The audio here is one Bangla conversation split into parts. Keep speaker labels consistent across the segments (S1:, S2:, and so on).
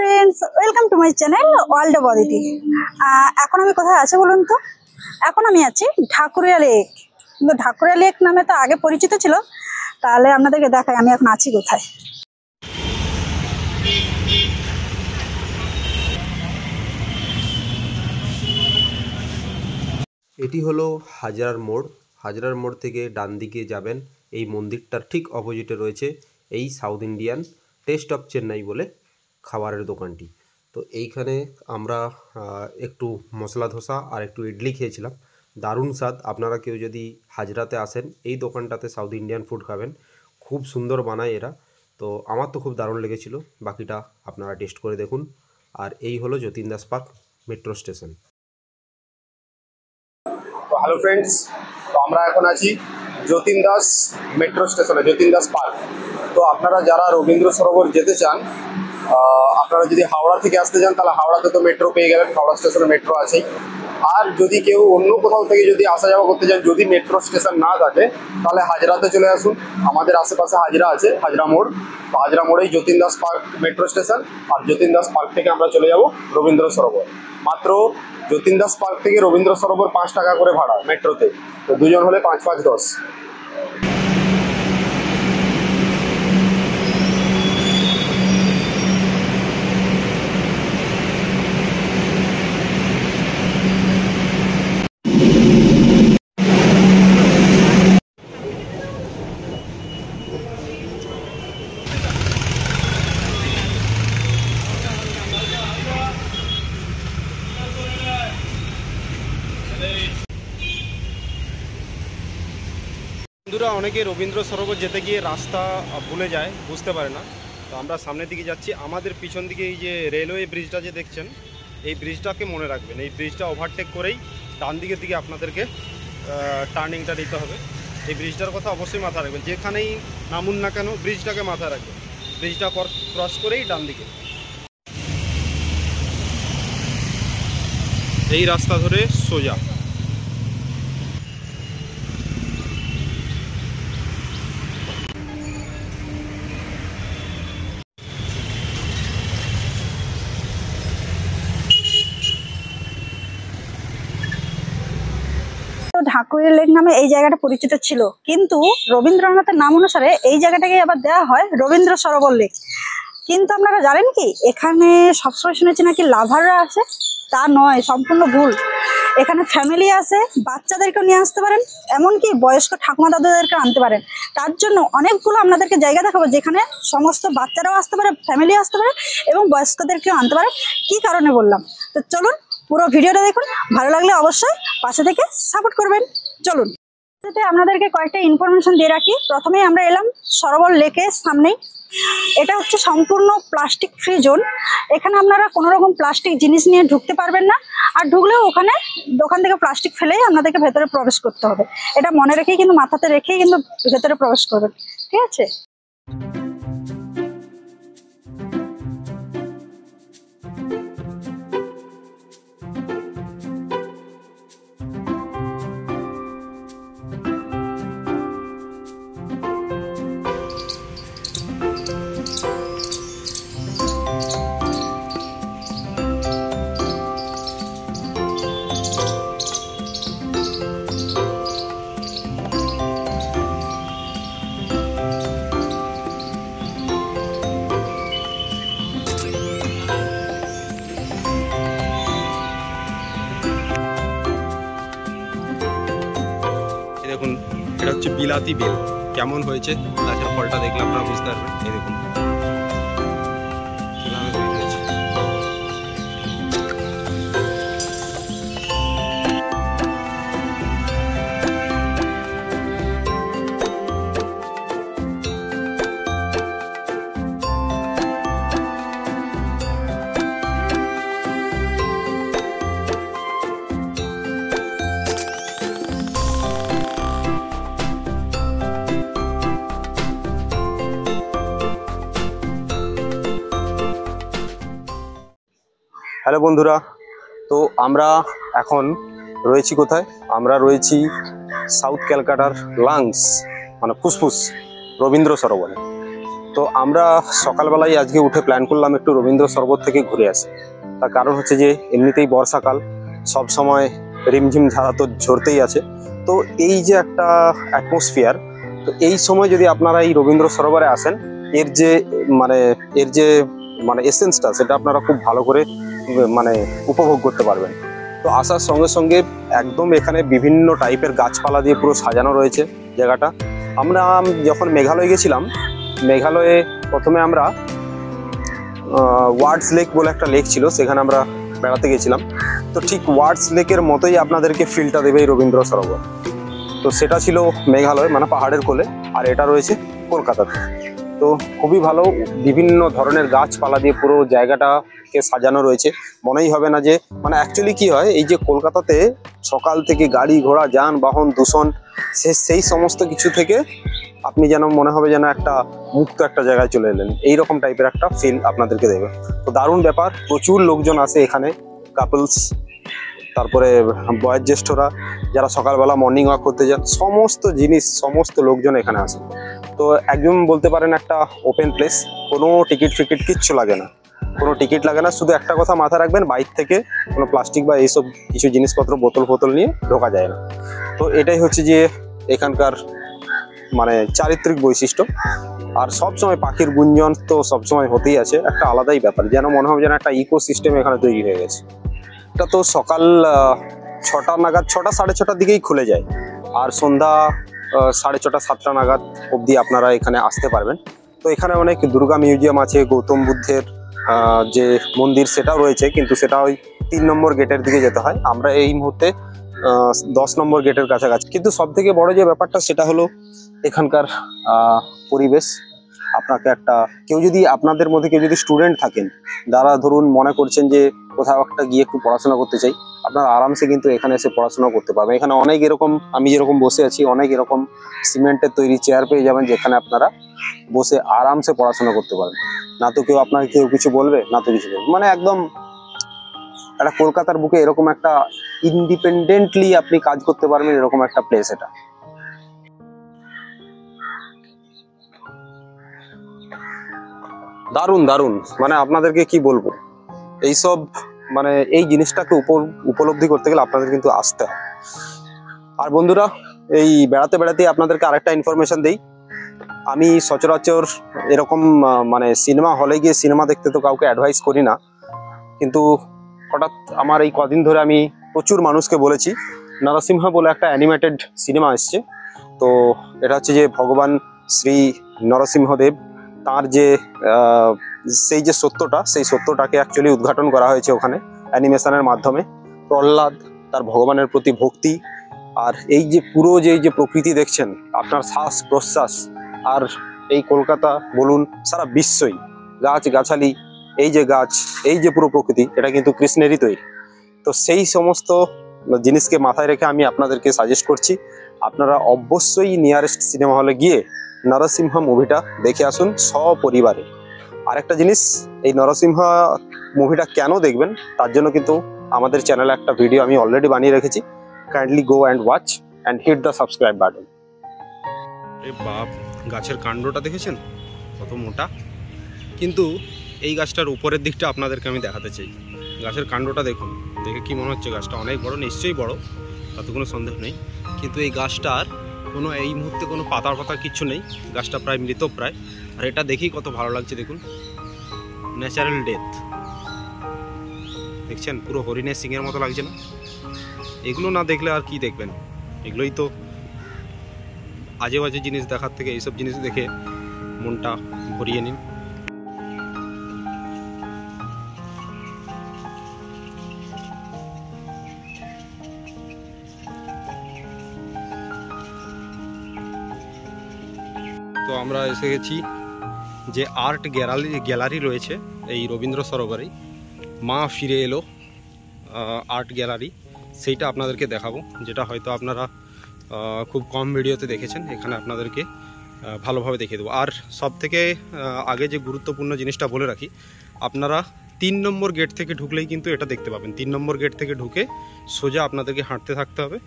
S1: Friends welcome to my channel world of Aditi. এখন আমি কোথায় আছি বলুন তো? এখন আমি আছি ঢাকুরিয়া লেক। কিন্তু ঢাকুরিয়া লেক নামে তো আগে পরিচিত ছিল, তাহলে আপনাদেরকে দেখাই আমি এখন আছি কোথায়।
S2: এটি হলো হাজরার মোড়। হাজরার মোড় থেকে ডান দিকে যাবেন, এই মন্দিরটার ঠিক অপোজিটে রয়েছে এই south Indian test of Chennai বলে খাবারের দোকানটি। তো এইখানে আমরা একটু মশলা ধোসা আর একটু ইডলি খেয়েছিলাম, দারুণ স্বাদ। আপনারা কেউ যদি হাজরাতে আসেন এই দোকানটাতে সাউথ ইন্ডিয়ান ফুড খাবেন, খুব সুন্দর বানায় এরা। তো আমার তো খুব দারুণ লেগেছিল, বাকিটা আপনারা টেস্ট করে দেখুন। আর এই হলো Jatin Das park metro station.
S3: তো হ্যালো ফ্রেন্ডস, তো আমরা এখন আছি যতীন দাস মেট্রো স্টেশনে, যতীন দাস পার্ক। তো আপনারা যারা রবীন্দ্র সরোবর যেতে চান, আপনারা যদি হাওড়া থেকে আসতে চান তাহলে হাওড়াতে তো মেট্রো পেয়ে গেলেন, হাওড়া স্টেশনে মেট্রো আছেই। আর যদি কেউ অন্য কোথাও থেকে যদি আসা যাওয়া করতে চান, যদি মেট্রো স্টেশন না থাকে তাহলে হাজরাতে চলে আসুন। আমাদের আশেপাশে হাজরা আছে, হাজরা মোড়। তো হাজরা মোড়েই Jatin Das park metro station. আর যতীন দাস পার্ক থেকে আমরা চলে যাব রবীন্দ্র সরোবর। মাত্র যতীন দাস পার্ক থেকে রবীন্দ্র সরোবর 5 টাকা করে ভাড়া মেট্রোতে। তো দুজন হলে 5 5 10।
S2: বন্ধুরা, অনেকে রবীন্দ্র সরোবর যেতে গিয়ে রাস্তা ভুলে যায়, বুঝতে পারে না। তো আমরা সামনের দিকে যাচ্ছি। আমাদের পিছন দিকে এই যে রেলওয়ে ব্রিজটা যে দেখছেন, এই ব্রিজটাকে মনে রাখবেন। এই ব্রিজটা ওভারটেক করেই ডান দিকের দিকে আপনাদেরকে টার্নিংটা নিতে হবে। এই ব্রিজটার কথা অবশ্যই মাথায় রাখবেন, যেখানেই নামুন না কেন ব্রিজটাকে মাথায় রাখবেন। ব্রিজটা ক্রস করেই ডান দিকে, এই রাস্তা ধরে সোজা।
S1: ঢাকুরিয়া লেক নামে এই জায়গাটা পরিচিত ছিল, কিন্তু রবীন্দ্রনাথের নাম অনুসারে এই জায়গাটাকে আবার দেওয়া হয় রবীন্দ্র সরোবর লেক। কিন্তু আপনারা জানেন কি, এখানে সবসময় শুনেছি নাকি লাভাররা আসে, তা নয়, সম্পূর্ণ ভুল। এখানে ফ্যামিলি আসে, বাচ্চাদেরকেও নিয়ে আসতে পারেন, এমনকি বয়স্ক ঠাকুমা দাদুদেরকে আনতে পারেন। তার জন্য অনেকগুলো আপনাদেরকে জায়গা দেখাবো যেখানে সমস্ত বাচ্চারাও আসতে পারে, ফ্যামিলি আসতে পারে এবং বয়স্কদেরকেও আনতে পারে। কি কারণে বললাম, তো চলুন পুরো ভিডিওটা দেখুন। ভালো লাগলে অবশ্যই পাশে থেকে সাপোর্ট করবেন। চলুন, আপনাদেরকে কয়েকটা ইনফরমেশন দিয়ে রাখি। প্রথমেই আমরা এলাম সরোবর লেকের সামনেই। এটা হচ্ছে সম্পূর্ণ প্লাস্টিক ফ্রি জোন। এখানে আপনারা কোনো রকম প্লাস্টিক জিনিস নিয়ে ঢুকতে পারবেন না, আর ঢুকলেও ওখান থেকে প্লাস্টিক ফেলেই আপনাদেরকে ভেতরে প্রবেশ করতে হবে। এটা মনে রেখেই কিন্তু, মাথাতে রেখেই কিন্তু ভেতরে প্রবেশ করবেন, ঠিক আছে?
S2: দেখুন, এটা হচ্ছে বিলাতি বেল। কেমন হয়েছে গাছের ফলটা দেখলে আপনারা বুঝতে পারবেন। এই দেখুন কিভাবে হয়েছে।
S3: হ্যালো বন্ধুরা, তো আমরা এখন রয়েছি কোথায়? আমরা রয়েছি সাউথ ক্যালকাটার লাংস মানে ফুসফুস রবীন্দ্র সরোবরে। তো আমরা সকালবেলায় আজকে উঠে প্ল্যান করলাম একটু রবীন্দ্র সরোবর থেকে ঘুরে আসি। তার কারণ হচ্ছে যে এমনিতেই বর্ষাকাল, সব সময় রিমঝিম ধারা তো ঝরতেই আছে। তো এই যে একটা অ্যাটমসফিয়ার, তো এই সময় যদি আপনারা এই রবীন্দ্র সরোবরে আসেন, এর যে মানে এসেন্সটা সেটা আপনারা খুব ভালো করে মানে উপভোগ করতে পারবেন। তো আসার সঙ্গে সঙ্গে একদম এখানে বিভিন্ন টাইপের গাছপালা দিয়ে পুরো সাজানো রয়েছে জায়গাটা। আমরা যখন মেঘালয় গেছিলাম, মেঘালয়ে প্রথমে আমরা ওয়ার্ডস লেক বলে একটা লেক ছিল, সেখানে আমরা বেড়াতে গেছিলাম। তো ঠিক ওয়ার্ডস লেকের মতোই আপনাদেরকে ফিলটা দেবে এই রবীন্দ্র সরোবর। তো সেটা ছিল মেঘালয়, মানে পাহাড়ের কোলে, আর এটা রয়েছে কলকাতাতে। তো খুবই ভালো, বিভিন্ন ধরনের গাছপালা দিয়ে পুরো জায়গাটাকে সাজানো রয়েছে। মনেই হবে না যে, মানে অ্যাকচুয়ালি কি হয়, এই যে কলকাতাতে সকাল থেকে গাড়ি ঘোড়া যানবাহন দূষণ, সেই সমস্ত কিছু থেকে আপনি যেন মনে হবে যেন একটা মুক্ত একটা জায়গায় চলে এলেন, এইরকম টাইপের একটা ফিল আপনাদেরকে দেবে। তো দারুণ ব্যাপার, প্রচুর লোকজন আসে এখানে, কাপলস, তারপরে বয়োজ্যেষ্ঠরা যারা সকালবেলা মর্নিং ওয়াক করতে যান, সমস্ত লোকজন এখানে আসে। তো একদম বলতে পারেন একটা ওপেন প্লেস, কোনো টিকিট ফিকিট কিচ্ছু লাগে না, কোনো টিকিট লাগে না। শুধু একটা কথা মাথায় রাখবেন, বাইক থেকে কোনো প্লাস্টিক বা এইসব কিছু জিনিসপত্র বোতল নিয়ে ঢোকা যায় না। তো এটাই হচ্ছে যে এখানকার মানে চারিত্রিক বৈশিষ্ট্য। আর সবসময় পাখির গুঞ্জন তো সবসময় হতেই আছে, একটা আলাদাই ব্যাপার, যেন মনে হবে যেন একটা ইকোসিস্টেম এখানে তৈরি হয়ে গেছে। এটা তো সকাল 6টা নাগাদ, 6টা সাড়ে 6টার দিকেই খুলে যায়, আর সন্ধ্যা 6:30 7টা নাগাদ অবধি আপনারা এখানে আসতে পারবেন। তো এখানে অনেক দুর্গা মিউজিয়াম আছে, গৌতম বুদ্ধের যে মন্দির সেটাও রয়েছে, কিন্তু সেটা ওই 3 নম্বর গেটের দিকে যেতে হয়। আমরা এই মুহূর্তে 10 নম্বর গেটের কাছাকাছি। কিন্তু সব থেকে বড় যে ব্যাপারটা সেটা হলো এখানকার পরিবেশ। আপনাকে আপনাদের মধ্যে কেউ যদি স্টুডেন্ট থাকেন, যারা ধরুন মনে করছেন যে কোথাও একটা গিয়ে একটু পড়াশোনা করতে চাই, আপনারা আরামসে কিন্তু এখানে এসে পড়াশোনা করতে পারবেন। এখানে অনেক এরকম, আমি যেরকম বসে আছি, অনেক এরকম সিমেন্টের তৈরি চেয়ার পেয়ে যাবেন, যেখানে আপনারা বসে আরামসে পড়াশোনা করতে পারবেন। না তো আপনাকে কেউ কিছু বলবে, না তো কিছু বলবে, মানে একদম একটা কলকাতার বুকে এরকম একটা ইন্ডিপেন্ডেন্টলি আপনি কাজ করতে পারবেন, এরকম একটা প্লেস এটা। দারুণ, মানে আপনাদেরকে কি বলবো, এইসব মানে এই জিনিসটাকে উপলব্ধি করতে গেলে আপনাদের কিন্তু আসতে হয়। আর বন্ধুরা, এই বেড়াতে আপনাদেরকে আরেকটা ইনফরমেশন দেই। আমি সচরাচর এরকম মানে সিনেমা হলে গিয়ে সিনেমা দেখতে তো কাউকে অ্যাডভাইস করি না, কিন্তু হঠাৎ আমার এই কদিন ধরে আমি প্রচুর মানুষকে বলেছি, নরসিংহ বলে একটা অ্যানিমেটেড সিনেমা এসছে। তো এটা হচ্ছে যে ভগবান শ্রী নরসিংহদেব, তার যে সেই সত্যটাকে অ্যাকচুয়ালি উদ্ঘাটন করা হয়েছে ওখানে অ্যানিমেশনের মাধ্যমে। প্রহ্লাদ, তার ভগবানের প্রতি ভক্তি, আর এই যে পুরো যে প্রকৃতি দেখছেন, আপনার শ্বাস প্রশ্বাস, আর এই কলকাতা বলুন সারা বিশ্বই, গাছগাছালি, এই যে পুরো প্রকৃতি, এটা কিন্তু কৃষ্ণেরই তৈরি। তো সেই সমস্ত জিনিসকে মাথায় রেখে আমি আপনাদেরকে সাজেস্ট করছি, আপনারা অবশ্যই নিয়ারেস্ট সিনেমা হলে গিয়ে নরসিংহ মুভিটা দেখে আসুন সপরিবারে। আরেকটা জিনিস, এই নরসিংহ মুভিটা কেন দেখবেন তার জন্য কিন্তু আমাদের চ্যানেলে একটা ভিডিও আমি অলরেডি বানিয়ে রেখেছি। Kindly go and watch and hit the subscribe button.
S2: এ বাপ, গাছের কাণ্ডটা দেখেছেন কত মোটা, কিন্তু এই গাছটার উপরের দিকটা আপনাদেরকে আমি দেখাতে চাই। গাছের কাণ্ডটা দেখুন, দেখে কি মনে হচ্ছে গাছটা অনেক বড়, নিশ্চয়ই বড়, তাতে কোনো সন্দেহ নেই। কিন্তু এই গাছটার এই মুহূর্তে কোনো পাতা কিচ্ছু নেই, গাছটা প্রায় মৃতপ্রায়। আর এটা দেখেই কত ভালো লাগছে, দেখুন, ন্যাচারাল ডেথ, দেখছেন পুরো হরিণের সিংয়ের মতো লাগছে না? এগুলো না দেখলে আর কি দেখবেন? এগুলোই তো আজে বাজে জিনিস দেখার থেকে এইসব জিনিস দেখে মনটা ভরিয়ে নিন। তো আমরা এসে গেছি যে আর্ট গ্যালারি রয়েছে এই রবীন্দ্র সরোবরে, মা ফিরে এলো আর্ট গ্যালারি, সেইটা আপনাদেরকে দেখাবো, যেটা হয়তো আপনারা খুব কম ভিডিওতে দেখেছেন। এখানে আপনাদেরকে ভালোভাবে দেখিয়ে দেবো। আর সব থেকে আগে যে গুরুত্বপূর্ণ জিনিসটা বলে রাখি, আপনারা 3 নম্বর গেট থেকে ঢুকলেই কিন্তু এটা দেখতে পাবেন। 3 নম্বর গেট থেকে ঢুকে সোজা আপনাদেরকে হাঁটতে থাকতে হবে।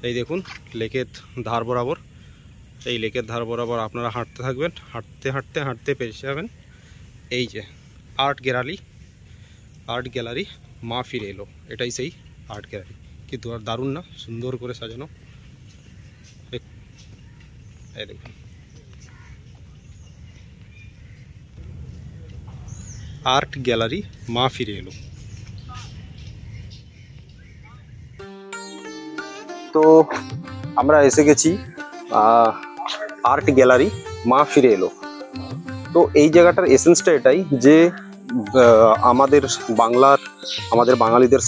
S2: এই দেখুন লেকের ধার বরাবর এই লেকের ধার বরাবর আপনারা হাঁটতে থাকবেন, হাঁটতে হাঁটতে হাঁটতে পেয়ে যাবেন এই যে আর্ট গ্যালারি মা ফিরে এলো। এটাই সেই আর্ট গ্যালারি। কি দারুণ না, সুন্দর করে সাজানো। এই দেখুন আর্ট গ্যালারি মা ফিরে এলো। তো আমরা এসে গেছি আর্ট গ্যালারি মা ফিরে এলো। তো এই জায়গাটার এসেন্সটা এটাই যে আমাদের বাঙালিদের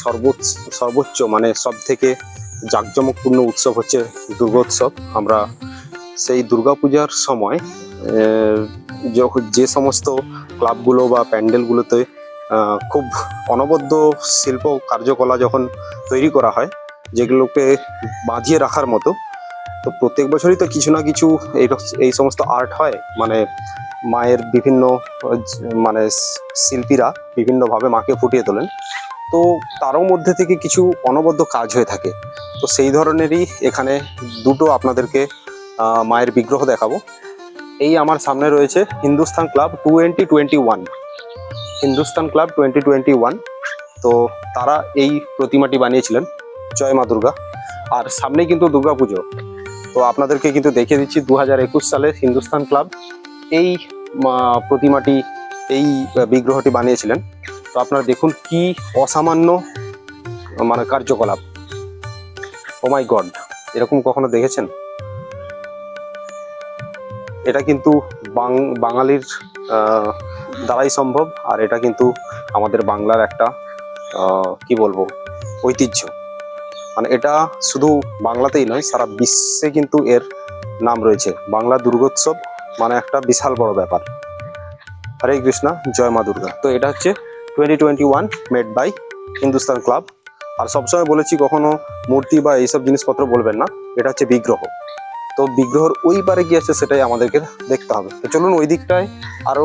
S2: সর্বোচ্চ মানে সব থেকে জাঁকজমকপূর্ণ উৎসব হচ্ছে দুর্গোৎসব। আমরা সেই দুর্গাপূজার সময় যে সমস্ত ক্লাবগুলো বা প্যান্ডেলগুলোতে খুব অনবদ্য শিল্প কার্যকলা যখন তৈরি করা হয়, যেগুলোকে বাঁধিয়ে রাখার মতো, তো প্রত্যেক বছরই তো কিছু না কিছু এই সমস্ত আর্ট হয়। মানে মায়ের বিভিন্ন মানে শিল্পীরা বিভিন্নভাবে মাকে ফুটিয়ে তোলেন, তো তারও মধ্যে থেকে কিছু অনবদ্য কাজ হয়ে থাকে। তো সেই ধরনেরই এখানে দুটো আপনাদেরকে মায়ের বিগ্রহ দেখাবো। এই আমার সামনে রয়েছে হিন্দুস্তান ক্লাব 2021। তো তারা এই প্রতিমাটি বানিয়েছিলেন, জয় মা দুর্গা। আর সামনেই কিন্তু দুর্গা পুজো। তো আপনাদেরকে কিন্তু দেখিয়ে দিচ্ছি 2021 সালে হিন্দুস্তান ক্লাব এই প্রতিমাটি, এই বিগ্রহটি বানিয়েছিলেন। তো আপনারা দেখুন কি অসামান্য মানে কার্যকলাপ। ও মাই গড, এরকম কখনো দেখেছেন? এটা কিন্তু বাঙালির দ্বারাই সম্ভব। আর এটা কিন্তু আমাদের বাংলার একটা কি বলবো ঐতিহ্য। মানে এটা শুধু বাংলাতেই নয়, সারা বিশ্বে কিন্তু এর নাম রয়েছে। বাংলা দুর্গোৎসব মানে একটা বিশাল বড় ব্যাপার। হরে কৃষ্ণা, জয় মা দুর্গা। তো এটা হচ্ছে 2021 মেড বাই হিন্দুস্তান ক্লাব। আর সবসময় বলেছি কখনো মূর্তি বা এইসব জিনিসপত্র বলবেন না, এটা হচ্ছে বিগ্রহ। তো বিগ্রহর ওই পারে কি আছে সেটাই আমাদেরকে দেখতে হবে। তো চলুন, ওই দিকটায় আরো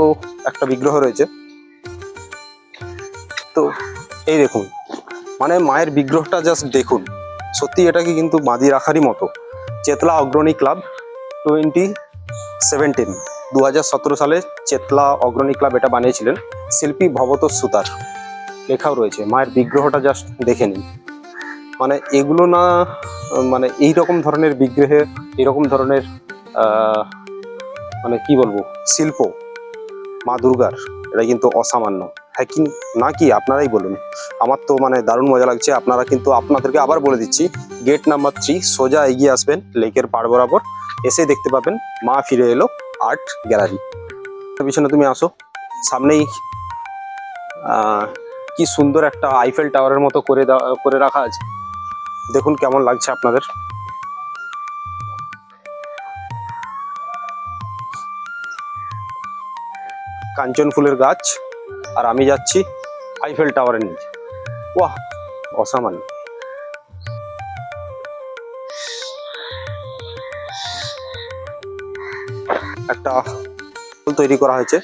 S2: একটা বিগ্রহ রয়েছে। তো এই দেখুন, মানে মায়ের বিগ্রহটা জাস্ট দেখুন, সত্যি এটাকে কিন্তু বাঁধিয়ে রাখারই মতো। চেতলা অগ্রণী ক্লাব 2017 সালে চেতলা অগ্রণী ক্লাব এটা বানিয়েছিলেন শিল্পী ভবতোষ সুতার। লেখাও রয়েছে। মায়ের বিগ্রহটা জাস্ট দেখে নিন। মানে এগুলো না, মানে এইরকম ধরনের বিগ্রহে এরকম ধরনের মানে কি বলবো শিল্প মা দুর্গার, এটা কিন্তু অসামান্য। হ্যাঁ কি না, কি আপনারাই বলুন। আমার তো মানে দারুণ মজা লাগছে। আপনাদেরকে আবার বলে দিচ্ছি, গেট নাম্বার 3 সোজা এগিয়ে আসবেন, লেকের পাড় বরাবর এসে দেখতে পাবেন মা ফিরে এলো আর্ট গ্যালারি। পিছনে তুমি আসো, সামনেই কি সুন্দর একটা আইফেল টাওয়ারের মতো করে রাখা আছে। দেখুন কেমন লাগছে আপনাদের। কাঞ্চন ফুলের গাছ, আর আমি যাচ্ছি আইফেল টাওয়ারের নিচে। বাহ, অসামান্য। একটা তৈরি করা হয়েছে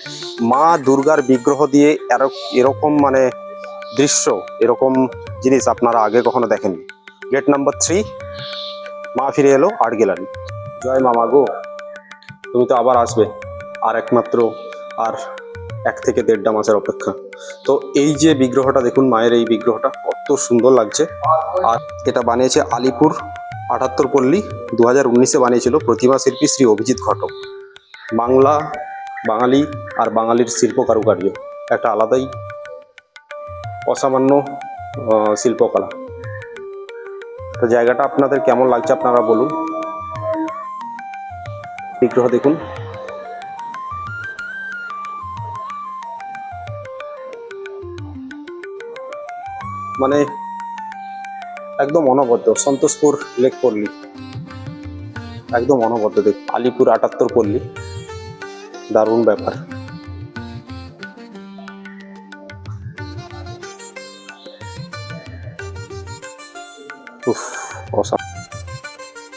S2: মা দুর্গার বিগ্রহ দিয়ে। এরকম মানে দৃশ্য, এরকম জিনিস আপনারা আগে কখনো দেখেননি। গেট নাম্বার 3 মা ফিরে এলো আর্ট গ্যালারি। জয় মামা গো, তুমি তো আবার আসবে। আর একমাত্র আর 1 থেকে 1.5 মাসের অপেক্ষা। তো এই যে বিগ্রহটা দেখুন, মায়ের এই বিগ্রহটা কত সুন্দর লাগছে। আর এটা বানিয়েছে আলিপুর 78 পল্লী, 2019-এ বানিয়েছিল প্রতিমা শিল্পী শ্রী অভিজিৎ ঘটক। বাঙালি আর বাঙালির শিল্প কারুকার্য একটা আলাদাই অসামান্য শিল্পকলা। তো জায়গাটা আপনাদের কেমন লাগছে আপনারা বলুন। বিগ্রহ দেখুন, মানে একদম অনবদ্য। সন্তোষপুর লেক পল্লী একদম অনবদ্য। দেখ, আলিপুর 78 পল্লী, দারুণ ব্যাপার।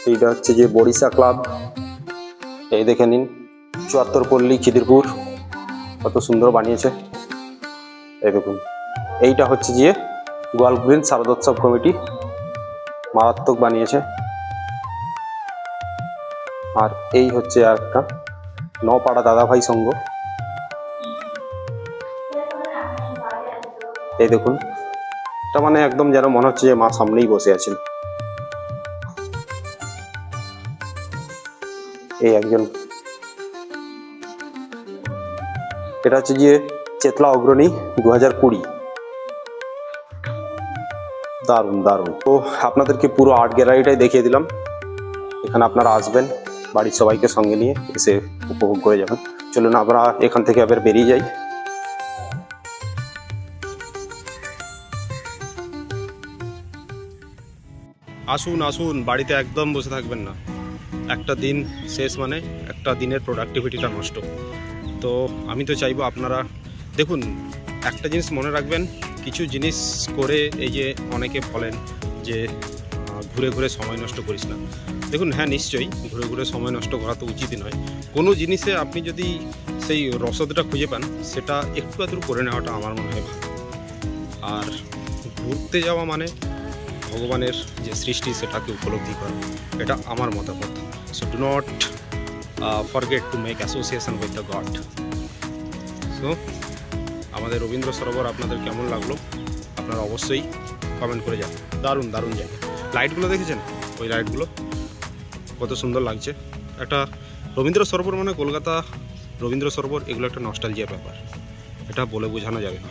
S2: এইটা হচ্ছে যে বড়িশা ক্লাব, এই দেখে নিন 74 পল্লী খিদিরপুর, কত সুন্দর বানিয়েছে। এই দেখুন, এইটা হচ্ছে যে গোয়াল গ্রিন শারদোৎসব কমিটি, মারাত্মক বানিয়েছে।
S3: আর এই হচ্ছে আর একটা নপাড়া দাদাভাই সংঘ। এই দেখুন, এটা মানে একদম যেন মনে হচ্ছে যে মা সামনেই বসে আছেন। এই একজন, এটা হচ্ছে যে চেতলা অগ্রণী 2020। দারুণ দারুণ। তো আপনাদেরকে পুরো আর্ট গ্যালারিটাই দেখিয়ে দিলাম। এখানে আপনারা আসবেন বাড়ির সবাইকে সঙ্গে নিয়ে, এসে উপভোগ করে যাবেন। চলুন আমরা এখান থেকে আবার বেরিয়ে যাই। আসুন আসুন, বাড়িতে একদম বসে থাকবেন না। একটা দিন শেষ মানে একটা দিনের প্রোডাক্টিভিটিটা নষ্ট। তো আমি তো চাইবো আপনারা দেখুন, একটা জিনিস মনে রাখবেন, কিছু জিনিস করে এই যে অনেকে বলেন যে ঘুরে ঘুরে সময় নষ্ট করিস না। দেখুন হ্যাঁ নিশ্চয়ই ঘুরে ঘুরে সময় নষ্ট করা তো উচিতই নয়। কোনো জিনিসে আপনি যদি সেই রসদটা খুঁজে পান, সেটা একটু আধটু করে নেওয়াটা আমার মনে হয় ভালো। আর ঘুরতে যাওয়া মানে ভগবানের যে সৃষ্টি সেটাকে উপলব্ধি করা, এটা আমার মতামত। So do not forget to make association with the god. So আমাদের রবীন্দ্র সরোবর আপনাদের কেমন লাগলো আপনারা অবশ্যই কমেন্ট করে যান। দারুণ দারুণ জায়গা। লাইটগুলো দেখেছেন? ওই লাইটগুলো কত সুন্দর লাগছে। একটা রবীন্দ্র সরোবর মানে কলকাতা রবীন্দ্র সরোবর, এগুলো একটা নস্টালজিয়া ব্যাপার, এটা বলে বোঝানো যাবে না।